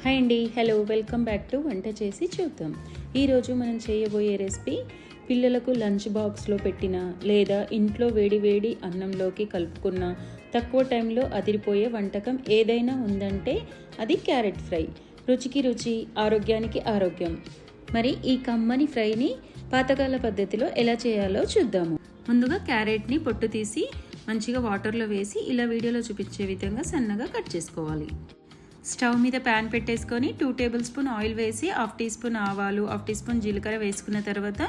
Hi అండి, hello, welcome back to వంట చేసి చూద్దాం. ఈరోజు మనం చేయబోయే రెసిపీ పిల్లలకు లంచ్ బాక్స్లో పెట్టిన లేదా ఇంట్లో వేడి వేడి అన్నంలోకి కలుపుకున్న తక్కువ టైంలో అదిరిపోయే వంటకం ఏదైనా ఉందంటే అది క్యారెట్ ఫ్రై. రుచికి రుచి, ఆరోగ్యానికి ఆరోగ్యం. మరి ఈ కమ్మని ఫ్రైని పాతకాల పద్ధతిలో ఎలా చేయాలో చూద్దాము. ముందుగా క్యారెట్ని పొట్టు తీసి మంచిగా వాటర్లో వేసి ఇలా వీడియోలో చూపించే విధంగా సన్నగా కట్ చేసుకోవాలి. స్టవ్ మీద ప్యాన్ పెట్టేసుకొని 2 టేబుల్ స్పూన్ ఆయిల్ వేసి 1/2 టీ స్పూన్ ఆవాలు, 1/2 టీ స్పూన్ జీలకర్ర వేసుకున్న తర్వాత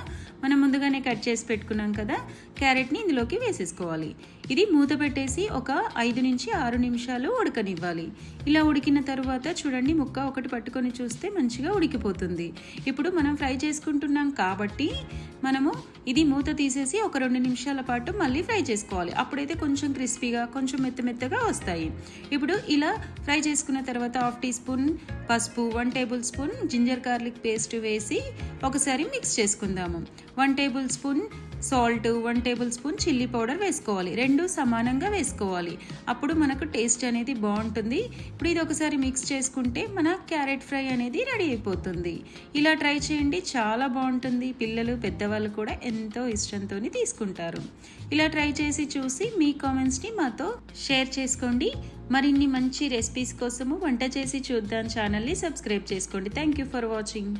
మనం ముందుగానే కట్ చేసి పెట్టుకున్నాం కదా క్యారెట్ని ఇందులోకి వేసేసుకోవాలి. ఇది మూత పెట్టేసి ఒక 5 నుంచి 6 నిమిషాలు ఉడకనివ్వాలి. ఇలా ఉడికిన తర్వాత చూడండి, ముక్క ఒకటి పట్టుకొని చూస్తే మంచిగా ఉడికిపోతుంది. ఇప్పుడు మనం ఫ్రై చేసుకుంటున్నాం కాబట్టి మనము ఇది మూత తీసేసి ఒక 2 నిమిషాల పాటు మళ్ళీ ఫ్రై చేసుకోవాలి. అప్పుడైతే కొంచెం క్రిస్పీగా, కొంచెం మెత్తగా వస్తాయి. ఇప్పుడు ఇలా ఫ్రై చేసుకున్న తర్వాత 1/2 టీ స్పూన్ పసుపు, 1 tablespoon ginger garlic paste వేసి ఒకసారి మిక్స్ చేసుకుందాము. 1 tablespoon salt, 1 tablespoon chilli powder వేసుకోవాలి. 2 సమానంగా వేసుకోవాలి. అప్పుడు మనకు టేస్ట్ అనేది బాగుంటుంది. ఇప్పుడు ఇది ఒకసారి మిక్స్ చేసుకుంటే మన క్యారెట్ ఫ్రై అనేది రెడీ అయిపోతుంది. ఇలా ట్రై చేయండి, చాలా బాగుంటుంది. పిల్లలు, పెద్దవాళ్ళు కూడా ఎంతో ఇష్టంతో తీసుకుంటారు. ఇలా ట్రై చేసి చూసి మీ కామెంట్స్ని మాతో షేర్ చేసుకోండి. మరిన్ని మంచి రెసిపీస్ కోసము వంట చేసి చూద్దాం ఛానల్ని సబ్స్క్రైబ్ చేసుకోండి. Thank you for watching.